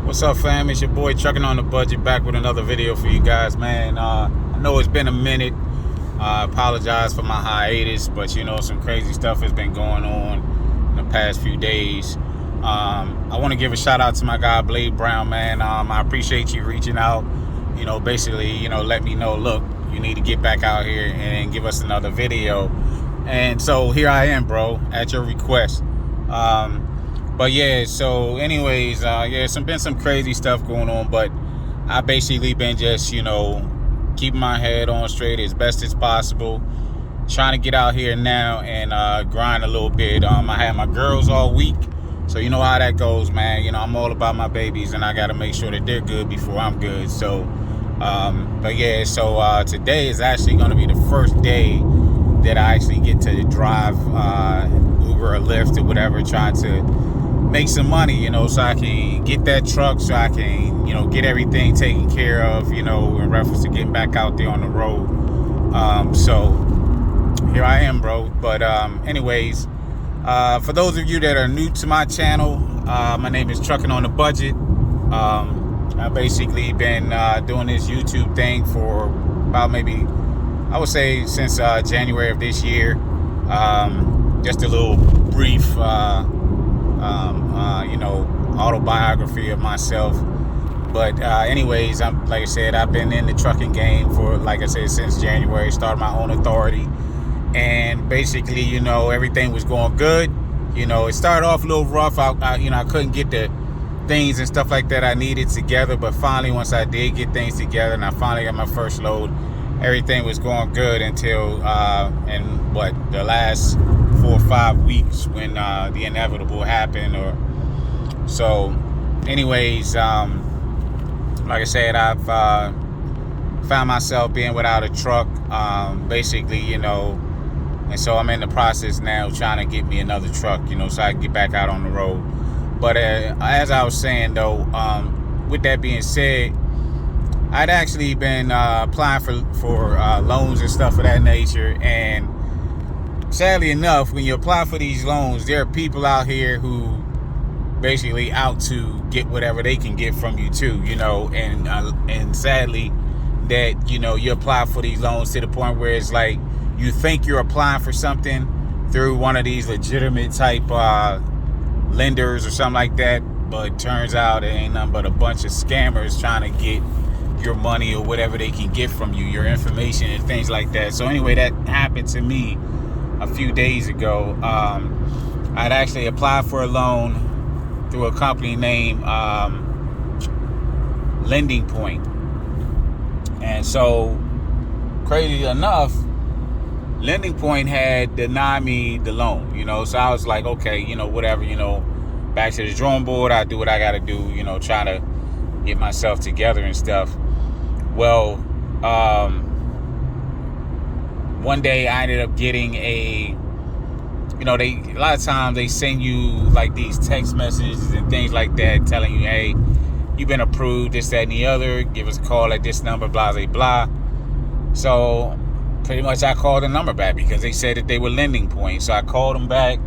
What's up, fam? It's your boy Trucking on the Budget, back with another video for you guys, man. I know it's been a minute. I apologize for my hiatus, but some crazy stuff has been going on in the past few days. I want to give a shout out to my guy Blade Brown, man. I appreciate you reaching out. Basically, let me know, look, you need to get back out here and give us another video. And so here I am, bro, at your request. But yeah, so anyways, been some crazy stuff going on, but I basically been just, keeping my head on straight as best as possible, trying to get out here now and grind a little bit. I had my girls all week, so you know how that goes, man. I'm all about my babies, and I got to make sure that they're good before I'm good. So, today is actually going to be the first day that I actually get to drive Uber or Lyft or whatever, trying to make some money, so I can get that truck, so I can, get everything taken care of, in reference to getting back out there on the road. So here I am, bro. But anyways, for those of you that are new to my channel, my name is Trucking on the Budget. I've basically been doing this YouTube thing for about maybe, I would say, since January of this year. Just a little brief autobiography of myself. But anyways, like I said, I've been in the trucking game for, like I said, since January. Started my own authority, and basically, everything was going good. It started off a little rough. I couldn't get the things and stuff like that I needed together, but finally, once I did get things together and I finally got my first load, everything was going good until the last 4 or 5 weeks when the inevitable happened. So anyways, like I said, I've found myself being without a truck, basically, and so I'm in the process now trying to get me another truck, so I can get back out on the road. But as I was saying, though, with that being said, I'd actually been applying for loans and stuff of that nature, and sadly enough, when you apply for these loans, there are people out here who basically out to get whatever they can get from you too, and sadly that you apply for these loans to the point where it's like you think you're applying for something through one of these legitimate type lenders or something like that, but turns out it ain't nothing but a bunch of scammers trying to get your money or whatever they can get from you, your information and things like that. So anyway, that happened to me a few days ago. I'd actually applied for a loan through a company named Lending Point. And so, crazy enough, Lending Point had denied me the loan, so I was like, okay, whatever, back to the drawing board. I do what I got to do, try to get myself together and stuff. Well, one day I ended up getting a lot of times they send you like these text messages and things like that telling you, hey, you've been approved, this, that, and the other. Give us a call at this number, blah, blah, blah. So pretty much I called the number back because they said that they were Lending Point. So I called them back,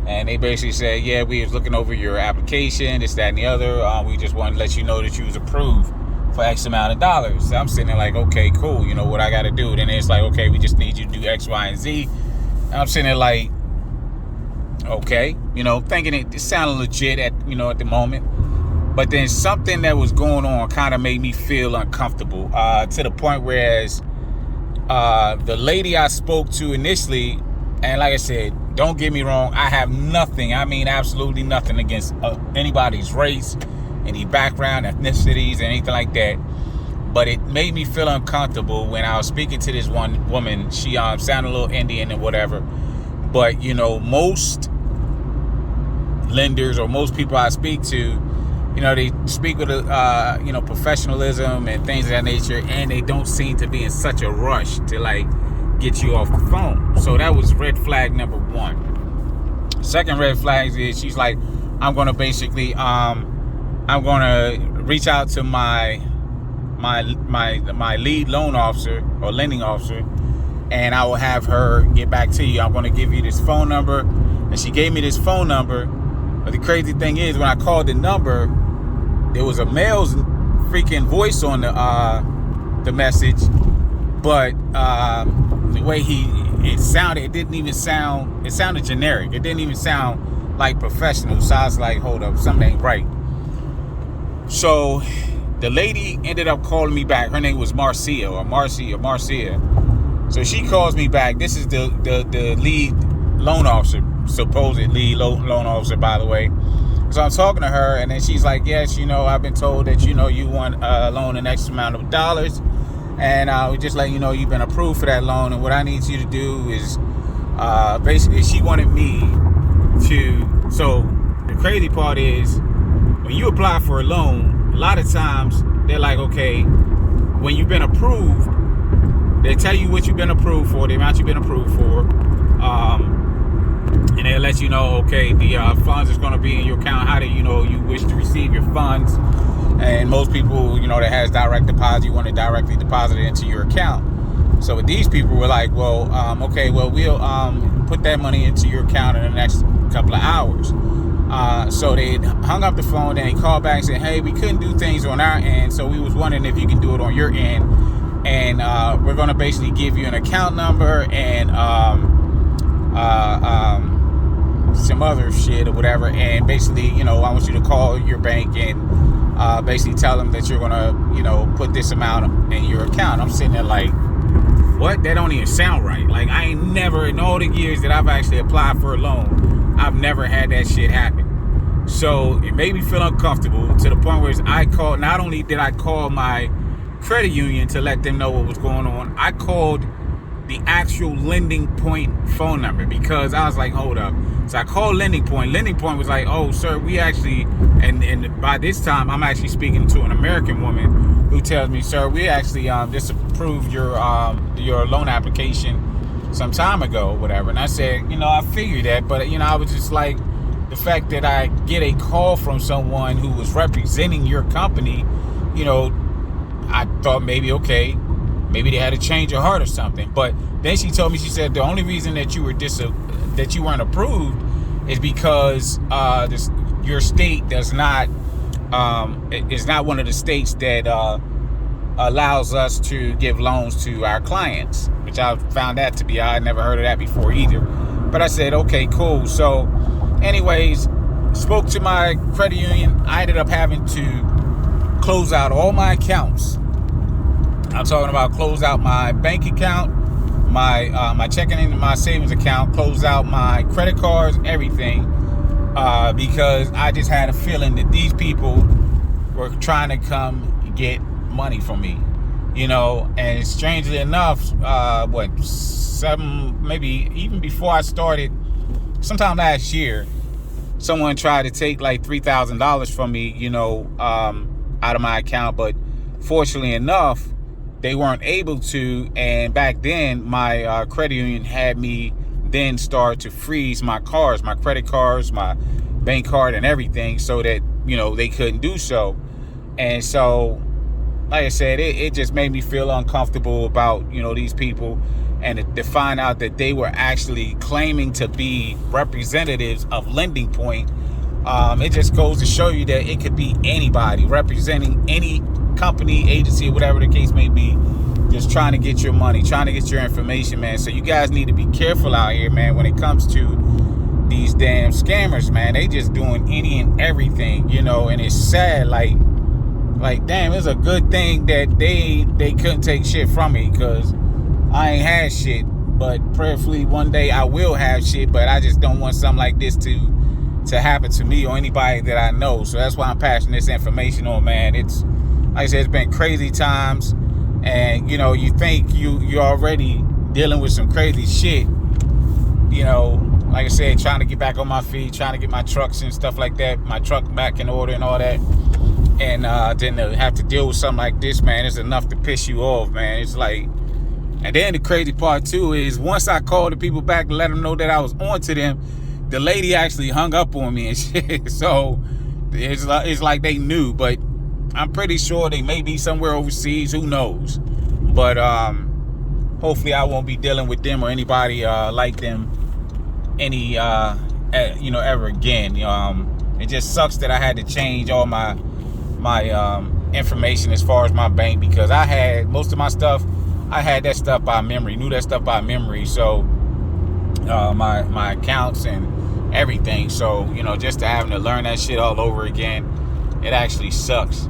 and they basically said, yeah, we was looking over your application, this, that, and the other. We just wanted to let you know that you was approved for X amount of dollars. So I'm sitting there like, okay, cool. What I got to do? Then it's like, okay, we just need you to do X, Y, and Z. And I'm sitting there like, okay, thinking it sounded legit at the moment. But then something that was going on kind of made me feel uncomfortable, to the point whereas the lady I spoke to initially, and like I said, don't get me wrong, I have nothing, I mean absolutely nothing against anybody's race, any background, ethnicities, anything like that. But it made me feel uncomfortable when I was speaking to this one woman. She sounded a little Indian and whatever. But, most lenders or most people I speak to, they speak with, professionalism and things of that nature, and they don't seem to be in such a rush to, like, get you off the phone. So that was red flag number one. Second red flag is she's like, I'm going to basically, I'm going to reach out to my lead loan officer or lending officer, and I will have her get back to you. I'm going to give you this phone number. And she gave me this phone number. But the crazy thing is, when I called the number, there was a male's freaking voice on the message, but the way it sounded, it sounded generic. It didn't even sound like professional. So I was like, hold up, something ain't right. So the lady ended up calling me back. Her name was Marcia. So she calls me back. This is the lead loan officer, supposed lead loan officer, by the way. So I'm talking to her, and then she's like, yes, I've been told that, you want a loan in X amount of dollars. And we just let you know you've been approved for that loan. And what I need you to do is, basically, she wanted me to, so the crazy part is, when you apply for a loan, a lot of times they're like, okay, when you've been approved, they tell you what you've been approved for, the amount you've been approved for, and they'll let you know, okay, the funds is going to be in your account. How do you wish to receive your funds? And most people, that has direct deposit, you want to directly deposit it into your account. So with these people, we're like, well, okay, well, we'll put that money into your account in the next couple of hours. So they hung up the phone, then they called back and said, hey, we couldn't do things on our end, so we was wondering if you can do it on your end. And we're going to basically give you an account number and some other shit or whatever. And basically, I want you to call your bank and basically tell them that you're going to, put this amount in your account. I'm sitting there like, what? That don't even sound right. Like, I ain't never, in all the years that I've actually applied for a loan, I've never had that shit happen. So it made me feel uncomfortable to the point where not only did I call my credit union to let them know what was going on, I called the actual lending point phone number, because I was like, hold up. So I called lending point. Lending point was like, oh, sir, we actually, and by this time I'm actually speaking to an American woman who tells me, sir, we actually just approved your loan application some time ago or whatever. And I said, I figured that, but I was just like, the fact that I get a call from someone who was representing your company, I thought maybe, okay, maybe they had a change of heart or something. But then she told me, she said, the only reason that you were that you weren't approved is because your state does not is not one of the states that allows us to give loans to our clients, which I found that to be, I had never heard of that before either. But I said, okay, cool. So anyways, spoke to my credit union. I ended up having to close out all my accounts. I'm talking about close out my bank account, my checking and my savings account, close out my credit cards, everything, because I just had a feeling that these people were trying to come get money from me, and strangely enough, maybe even before I started, sometime last year, someone tried to take like $3,000 from me, out of my account, but fortunately enough, they weren't able to. And back then, my credit union had me then start to freeze my cards, my credit cards, my bank card, and everything, so that they couldn't do so. And so, like I said, it just made me feel uncomfortable about these people, and to find out that they were actually claiming to be representatives of Lending Point. It just goes to show you that it could be anybody representing any company, agency, whatever the case may be, just trying to get your money, trying to get your information, man. So you guys need to be careful out here, man, when it comes to these damn scammers, man. They just doing any and everything, and it's sad. Like damn, it's a good thing that they couldn't take shit from me, because I ain't had shit. But prayerfully one day I will have shit, but I just don't want something like this to happen to me or anybody that I know. So that's why I'm passing this information on, man. It's, like I said, it's been crazy times, and you think you're already dealing with some crazy shit. Like I said, trying to get back on my feet, trying to get my trucks and stuff like that, my truck back in order and all that, and then to have to deal with something like this, man, it's enough to piss you off, man. It's like, and then the crazy part too is, once I called the people back to let them know that I was on to them, the lady actually hung up on me and shit. So it's like they knew, but I'm pretty sure they may be somewhere overseas. Who knows? But hopefully I won't be dealing with them or anybody like them ever again. It just sucks that I had to change all my my information as far as my bank, because I had most of my stuff. I had that stuff by memory, knew that stuff by memory. So my accounts and everything. So just to having to learn that shit all over again, it actually sucks.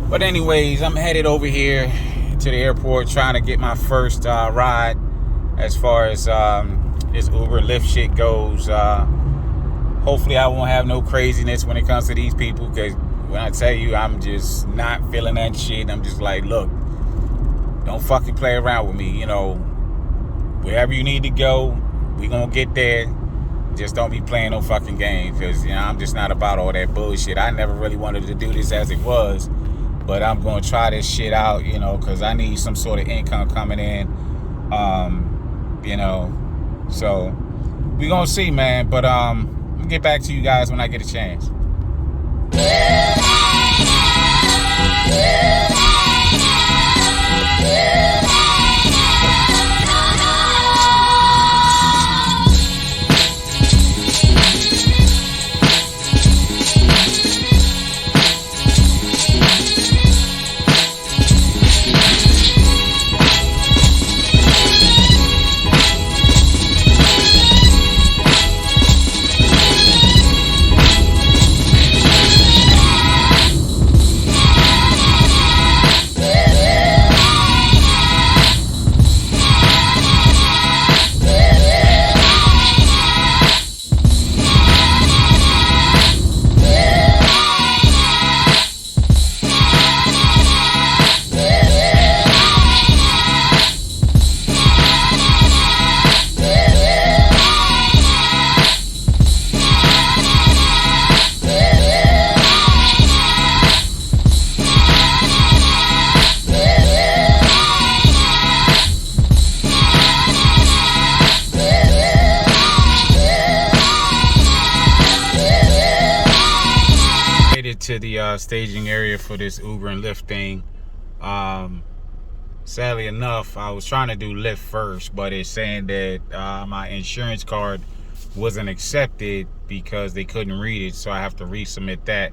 But anyways, I'm headed over here to the airport trying to get my first ride as far as this Uber and Lyft shit goes. Hopefully I won't have no craziness when it comes to these people, because when I tell you I'm just not feeling that shit, I'm just like, look, don't fucking play around with me. Wherever you need to go, we gonna get there. Just don't be playing no fucking games, because I'm just not about all that bullshit. I never really wanted to do this as it was, but I'm gonna try this shit out, because I need some sort of income coming in. So we gonna see, man. But I'll get back to you guys when I get a chance. To the staging area for this Uber and Lyft thing. Sadly enough, I was trying to do Lyft first, but it's saying that my insurance card wasn't accepted because they couldn't read it, so I have to resubmit that.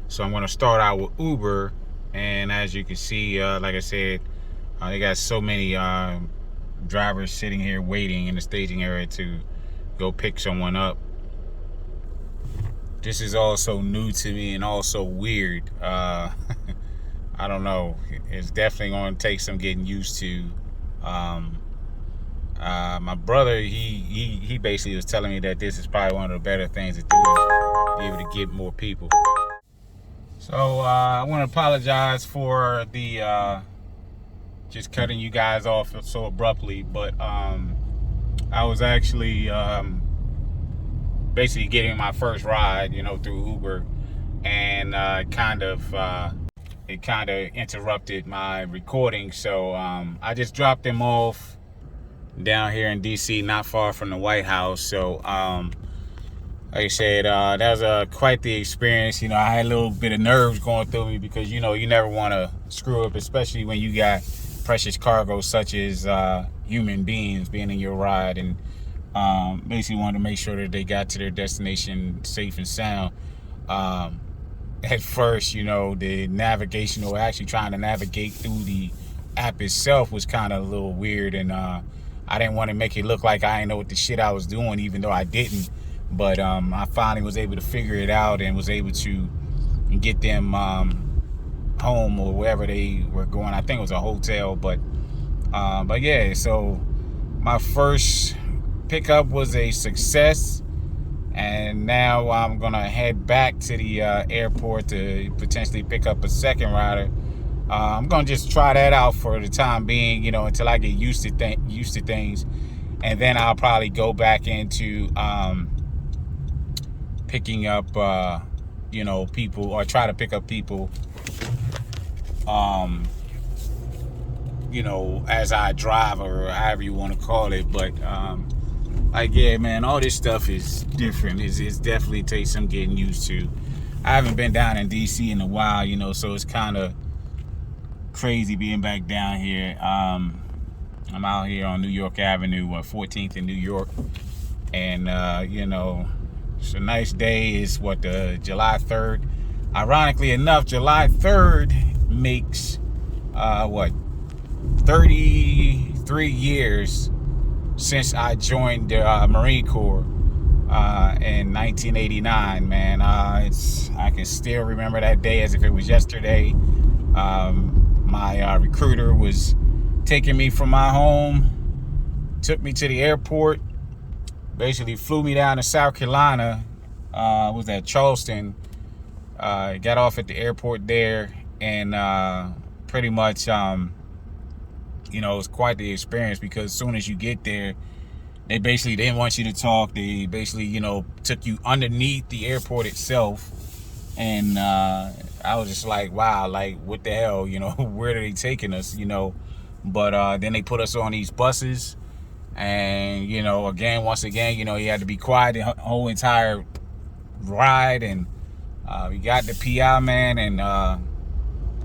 So I'm going to start out with Uber, and as you can see, like I said, they got so many drivers sitting here waiting in the staging area to go pick someone up. This is also new to me and also weird. I don't know. It's definitely going to take some getting used to. My brother, he basically was telling me that this is probably one of the better things to do, is be able to get more people. So I want to apologize for the just cutting you guys off so abruptly, but I was actually basically getting my first ride, through Uber, and it kind of interrupted my recording. So I just dropped them off down here in DC, not far from the White House. So like I said, that was quite the experience. I had a little bit of nerves going through me, because you never want to screw up, especially when you got precious cargo such as human beings being in your ride, and basically wanted to make sure that they got to their destination safe and sound. At first, the navigation, or actually trying to navigate through the app itself, was kind of a little weird, and I didn't want to make it look like I didn't know what the shit I was doing, even though I didn't. But I finally was able to figure it out and was able to get them home or wherever they were going. I think it was a hotel, but yeah. So my first pickup was a success, and now I'm gonna head back to the airport to potentially pick up a second rider. I'm gonna just try that out for the time being, until I get used to things, and then I'll probably go back into picking up people, or try to pick up people as I drive, or however you want to call it. But yeah, man, all this stuff is different. It's definitely takes some getting used to. I haven't been down in DC in a while, so it's kind of crazy being back down here. I'm out here on New York Avenue, 14th in New York, and it's a nice day. It's the July 3rd. Ironically enough, July 3rd makes, 33 years since I joined the Marine Corps in 1989, man. I can still remember that day as if it was yesterday. My recruiter was taking me from my home, took me to the airport, basically flew me down to South Carolina. Was at Charleston. Got off at the airport there, and pretty much, it was quite the experience, because as soon as you get there, they basically didn't want you to talk. They basically, took you underneath the airport itself. And I was just like, wow, like, what the hell, where are they taking us, But then they put us on these buses. And, once again, you had to be quiet the whole entire ride. And we got the PI, man. And like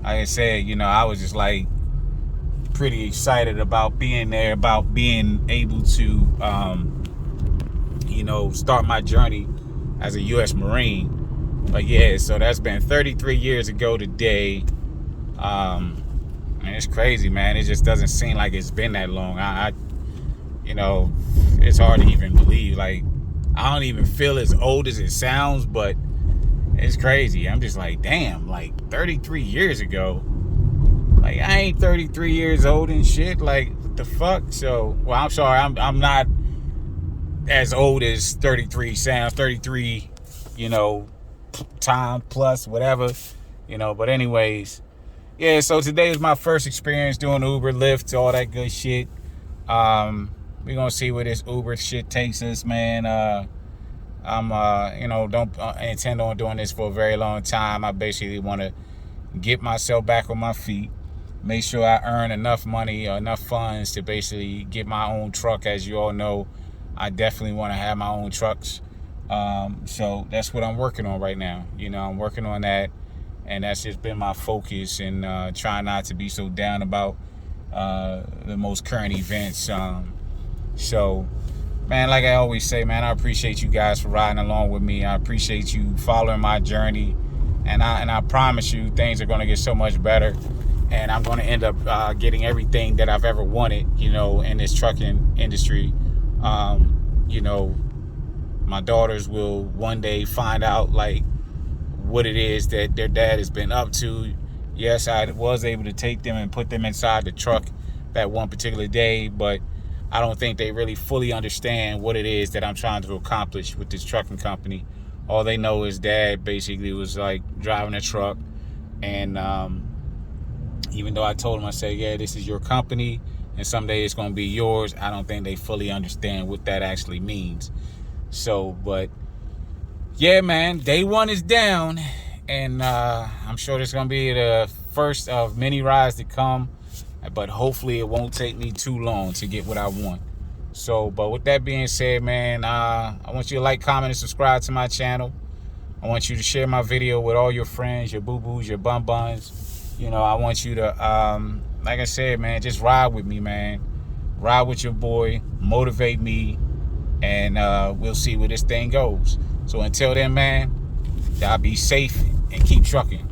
I said, I was just like pretty excited about being there, about being able to, start my journey as a U.S. Marine. But yeah, so that's been 33 years ago today. And it's crazy, man. It just doesn't seem like it's been that long. It's hard to even believe. Like, I don't even feel as old as it sounds, but it's crazy. I'm just like, damn, like 33 years ago. Like, I ain't 33 years old and shit. Like, what the fuck? So, well, I'm sorry. I'm not as old as 33 sounds. 33, time plus whatever, But anyways, yeah. So today is my first experience doing Uber, Lyft, all that good shit. We're gonna see where this Uber shit takes us, man. I'm, don't intend on doing this for a very long time. I basically want to get myself back on my feet, make sure I earn enough money or enough funds to basically get my own truck. As you all know, I definitely want to have my own trucks. So that's what I'm working on right now. I'm working on that, and that's just been my focus, and trying not to be so down about the most current events. So, man, like I always say, man, I appreciate you guys for riding along with me. I appreciate you following my journey, and I promise you things are going to get so much better, and I'm going to end up getting everything that I've ever wanted, in this trucking industry. My daughters will one day find out, like, what it is that their dad has been up to. Yes, I was able to take them and put them inside the truck that one particular day, but I don't think they really fully understand what it is that I'm trying to accomplish with this trucking company. All they know is dad basically was like driving a truck, and even though I told them, I said, yeah, this is your company and someday it's going to be yours, I don't think they fully understand what that actually means. So, but yeah, man, day one is down, and I'm sure there's going to be the first of many rides to come, but hopefully it won't take me too long to get what I want. So, but with that being said, man, I want you to like, comment, and subscribe to my channel. I want you to share my video with all your friends, your boo-boos, your bum-buns. I want you to, like I said, man, just ride with me, man. Ride with your boy, motivate me, and we'll see where this thing goes. So until then, man, y'all be safe and keep trucking.